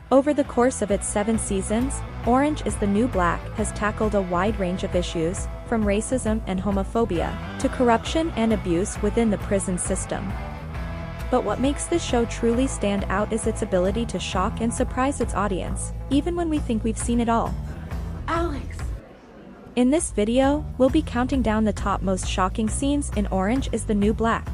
Over the course of its 7 seasons, Orange is the New Black has tackled a wide range of issues, from racism and homophobia, to corruption and abuse within the prison system. But what makes this show truly stand out is its ability to shock and surprise its audience, even when we think we've seen it all. Alex! In this video, we'll be counting down the top most shocking scenes in Orange is the New Black.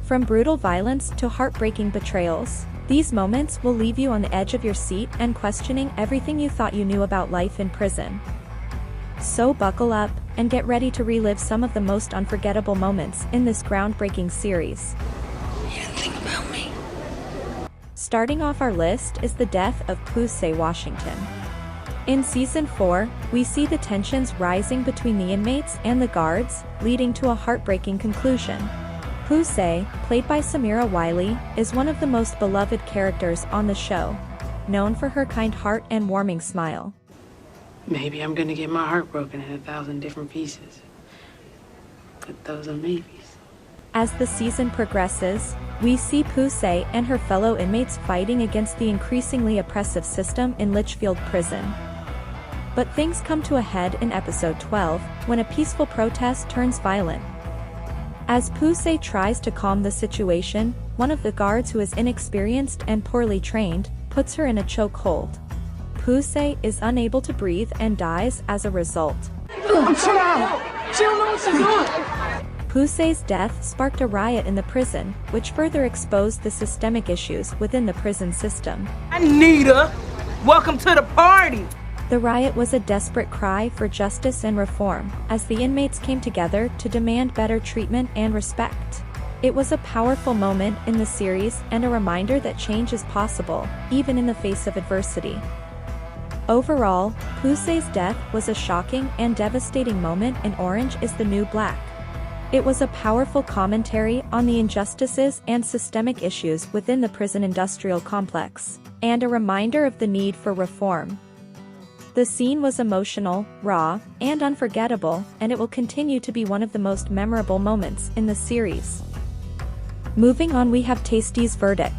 From brutal violence to heartbreaking betrayals, these moments will leave you on the edge of your seat and questioning everything you thought you knew about life in prison. So buckle up, and get ready to relive some of the most unforgettable moments in this groundbreaking series. You didn't think about me. Starting off our list is the death of Poussey, Washington. In Season 4, we see the tensions rising between the inmates and the guards, leading to a heartbreaking conclusion. Poussey, played by Samira Wiley, is one of the most beloved characters on the show, known for her kind heart and warming smile. Maybe I'm gonna get my heart broken in 1,000 different pieces. But those are maybes. As the season progresses, we see Poussey and her fellow inmates fighting against the increasingly oppressive system in Litchfield Prison. But things come to a head in episode 12, when a peaceful protest turns violent. As Poussey tries to calm the situation, one of the guards, who is inexperienced and poorly trained, puts her in a chokehold. Poussey is unable to breathe and dies as a result. Chill out! She don't know what she's doing! Poussey's death sparked a riot in the prison, which further exposed the systemic issues within the prison system. Anita, welcome to the party! The riot was a desperate cry for justice and reform, as the inmates came together to demand better treatment and respect. It was a powerful moment in the series and a reminder that change is possible, even in the face of adversity. Overall, Poussey's death was a shocking and devastating moment in Orange is the New Black. It was a powerful commentary on the injustices and systemic issues within the prison industrial complex, and a reminder of the need for reform. The scene was emotional, raw, and unforgettable, and it will continue to be one of the most memorable moments in the series. Moving on, we have Taystee's verdict.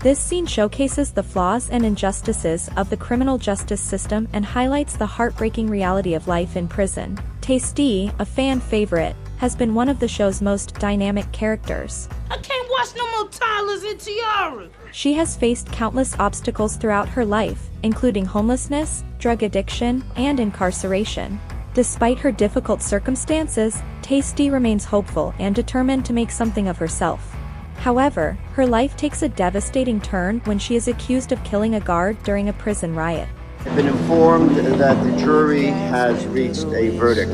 This scene showcases the flaws and injustices of the criminal justice system and highlights the heartbreaking reality of life in prison. Taystee, a fan favorite, has been one of the show's most dynamic characters. I can't watch no more Tyler's and Tiara. She has faced countless obstacles throughout her life, including homelessness, drug addiction, and incarceration. Despite her difficult circumstances, Taystee remains hopeful and determined to make something of herself. However, her life takes a devastating turn when she is accused of killing a guard during a prison riot. I've been informed that the jury has reached a verdict.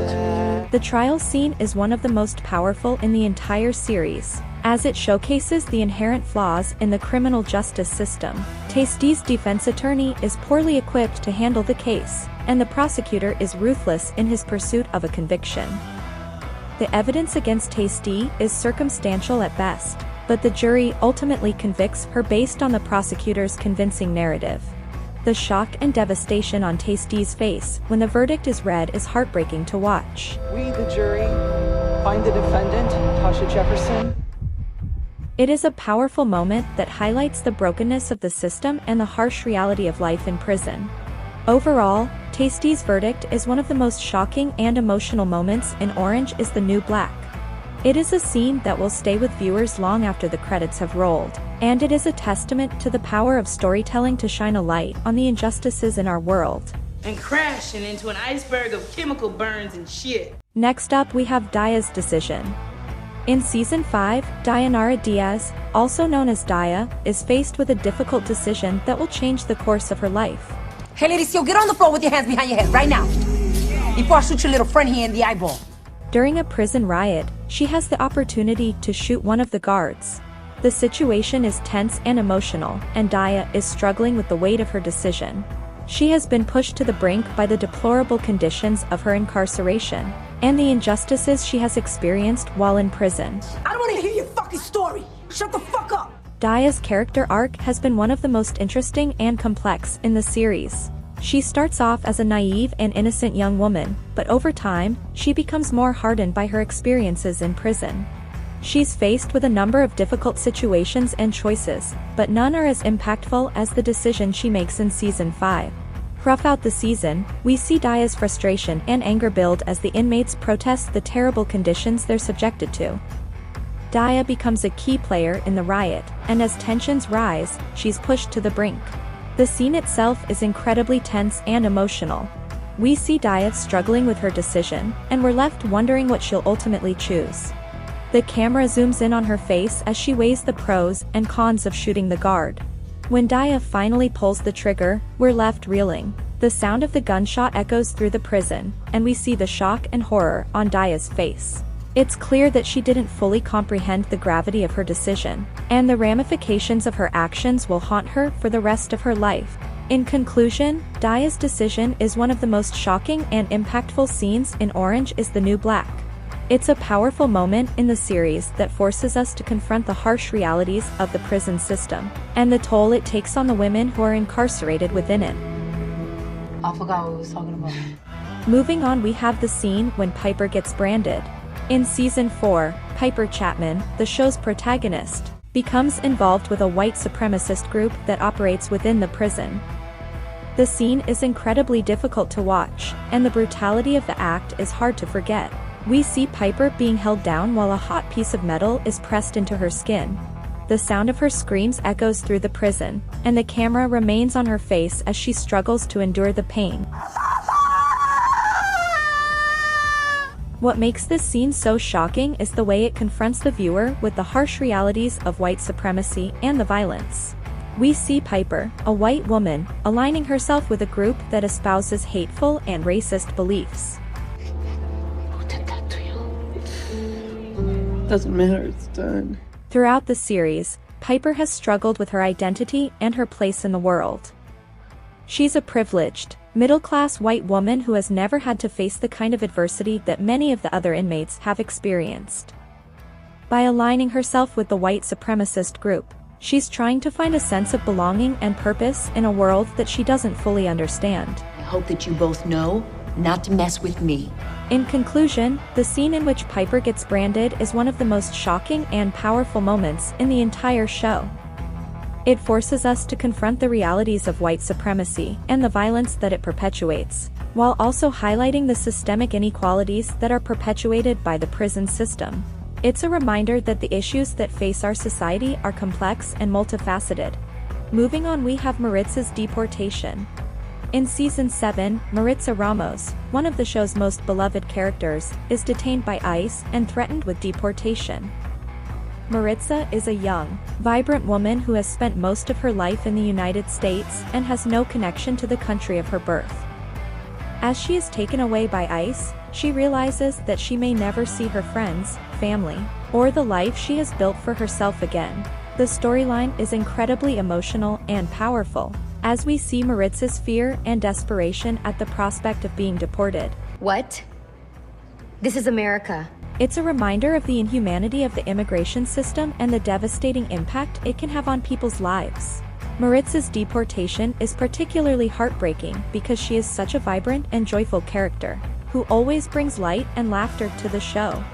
The trial scene is one of the most powerful in the entire series, as it showcases the inherent flaws in the criminal justice system. Taystee's defense attorney is poorly equipped to handle the case, and the prosecutor is ruthless in his pursuit of a conviction. The evidence against Taystee is circumstantial at best, but the jury ultimately convicts her based on the prosecutor's convincing narrative. The shock and devastation on Taystee's face when the verdict is read is heartbreaking to watch. We, the jury, find the defendant, Tasha Jefferson. It is a powerful moment that highlights the brokenness of the system and the harsh reality of life in prison. Overall, Taystee's verdict is one of the most shocking and emotional moments in Orange is the New Black. It is a scene that will stay with viewers long after the credits have rolled, and it is a testament to the power of storytelling to shine a light on the injustices in our world. And crashing into an iceberg of chemical burns and shit. Next up, we have Daya's decision. In Season 5, Dayanara Diaz, also known as Daya, is faced with a difficult decision that will change the course of her life. Hey, Lady Seal, get on the floor with your hands behind your head right now. Before I shoot your little friend here in the eyeball. During a prison riot, she has the opportunity to shoot one of the guards. The situation is tense and emotional, and Daya is struggling with the weight of her decision. She has been pushed to the brink by the deplorable conditions of her incarceration, and the injustices she has experienced while in prison. I don't want to hear your fucking story. Shut the fuck up. Daya's character arc has been one of the most interesting and complex in the series. She starts off as a naive and innocent young woman, but over time, she becomes more hardened by her experiences in prison. She's faced with a number of difficult situations and choices, but none are as impactful as the decision she makes in Season 5. Throughout the season, we see Daya's frustration and anger build as the inmates protest the terrible conditions they're subjected to. Daya becomes a key player in the riot, and as tensions rise, she's pushed to the brink. The scene itself is incredibly tense and emotional. We see Daya struggling with her decision, and we're left wondering what she'll ultimately choose. The camera zooms in on her face as she weighs the pros and cons of shooting the guard. When Daya finally pulls the trigger, we're left reeling. The sound of the gunshot echoes through the prison, and we see the shock and horror on Daya's face. It's clear that she didn't fully comprehend the gravity of her decision, and the ramifications of her actions will haunt her for the rest of her life. In conclusion, Daya's decision is one of the most shocking and impactful scenes in Orange is the New Black. It's a powerful moment in the series that forces us to confront the harsh realities of the prison system, and the toll it takes on the women who are incarcerated within it. I forgot what we was talking about. Moving on, we have the scene when Piper gets branded. In Season 4, Piper Chapman, the show's protagonist, becomes involved with a white supremacist group that operates within the prison. The scene is incredibly difficult to watch, and the brutality of the act is hard to forget. We see Piper being held down while a hot piece of metal is pressed into her skin. The sound of her screams echoes through the prison, and the camera remains on her face as she struggles to endure the pain. What makes this scene so shocking is the way it confronts the viewer with the harsh realities of white supremacy and the violence. We see Piper, a white woman, aligning herself with a group that espouses hateful and racist beliefs. Who did that to you? Doesn't matter, it's done. Throughout the series, Piper has struggled with her identity and her place in the world. She's a privileged, middle-class white woman who has never had to face the kind of adversity that many of the other inmates have experienced. By aligning herself with the white supremacist group, she's trying to find a sense of belonging and purpose in a world that she doesn't fully understand. I hope that you both know not to mess with me. In conclusion, the scene in which Piper gets branded is one of the most shocking and powerful moments in the entire show. It forces us to confront the realities of white supremacy and the violence that it perpetuates, while also highlighting the systemic inequalities that are perpetuated by the prison system. It's a reminder that the issues that face our society are complex and multifaceted. Moving on, we have Maritza's deportation. In Season 7, Maritza Ramos, one of the show's most beloved characters, is detained by ICE and threatened with deportation. Maritza is a young, vibrant woman who has spent most of her life in the United States and has no connection to the country of her birth. As she is taken away by ICE, she realizes that she may never see her friends, family, or the life she has built for herself again. The storyline is incredibly emotional and powerful, as we see Maritza's fear and desperation at the prospect of being deported. What? This is America. It's a reminder of the inhumanity of the immigration system and the devastating impact it can have on people's lives. Maritza's deportation is particularly heartbreaking because she is such a vibrant and joyful character, who always brings light and laughter to the show.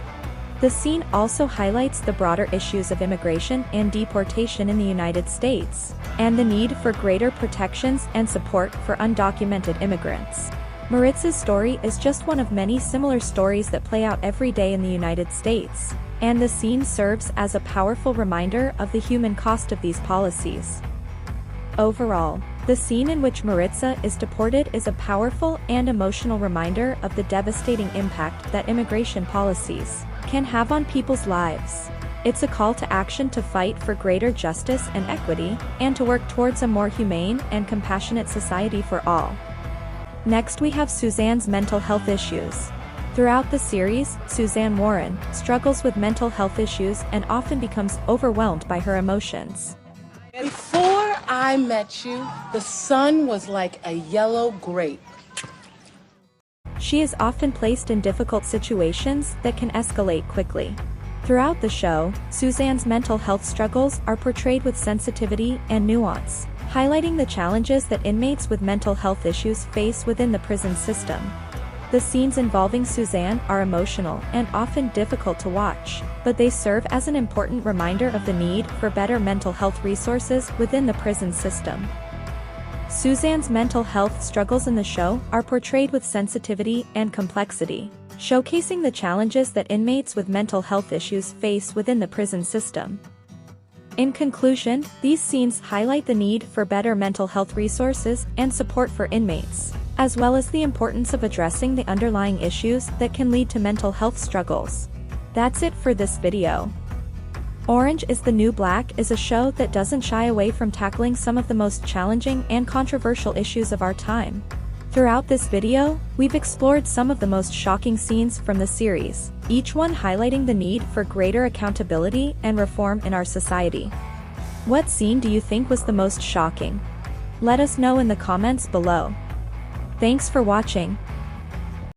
The scene also highlights the broader issues of immigration and deportation in the United States, and the need for greater protections and support for undocumented immigrants. Maritza's story is just one of many similar stories that play out every day in the United States, and the scene serves as a powerful reminder of the human cost of these policies. Overall, the scene in which Maritza is deported is a powerful and emotional reminder of the devastating impact that immigration policies can have on people's lives. It's a call to action to fight for greater justice and equity, and to work towards a more humane and compassionate society for all. Next, we have Suzanne's mental health issues. Throughout the series, Suzanne Warren struggles with mental health issues and often becomes overwhelmed by her emotions. Before I met you, the sun was like a yellow grape. She is often placed in difficult situations that can escalate quickly. Throughout the show, Suzanne's mental health struggles are portrayed with sensitivity and nuance, highlighting the challenges that inmates with mental health issues face within the prison system. The scenes involving Suzanne are emotional and often difficult to watch, but they serve as an important reminder of the need for better mental health resources within the prison system. Suzanne's mental health struggles in the show are portrayed with sensitivity and complexity, showcasing the challenges that inmates with mental health issues face within the prison system. In conclusion, these scenes highlight the need for better mental health resources and support for inmates, as well as the importance of addressing the underlying issues that can lead to mental health struggles. That's it for this video. Orange is the New Black is a show that doesn't shy away from tackling some of the most challenging and controversial issues of our time. Throughout this video, we've explored some of the most shocking scenes from the series, each one highlighting the need for greater accountability and reform in our society. What scene do you think was the most shocking? Let us know in the comments below. Thanks for watching.